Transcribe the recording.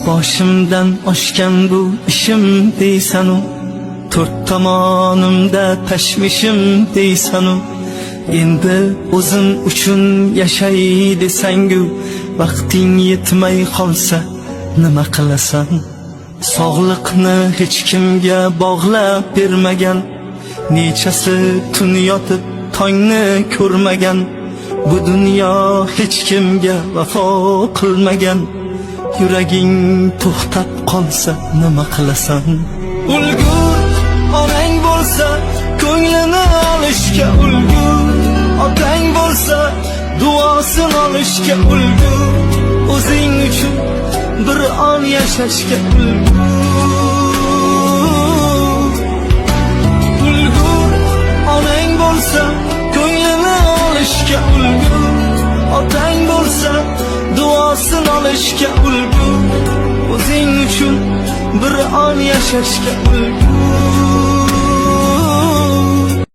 Boshimdan oshgan bu ishim deysanu, to'rt tomonimda tashvishim deysanu, endi o'zim uchun yashay desangu, vaqting yetmay qolsa nima qilasan? Sog'liqni hech kimga bog'lab bermagan, nechasi tun yotib tongni ko'rmagan, bu dunyo hech kimga vafo qilmagan. Yuraging to'xtab qolsa nima qilasan? Ulgur onang bo'lsa ko'nglini olishga ulgur, otang bo'lsa duosini olishga ulgur, o'zing uchun bir on yashashga ulgur. Onang bo'lsa ko'nglini olishga ulgur, otang bo'lsa duosini olishga ulgur, o'zing uchun bir on yashashga ulgur.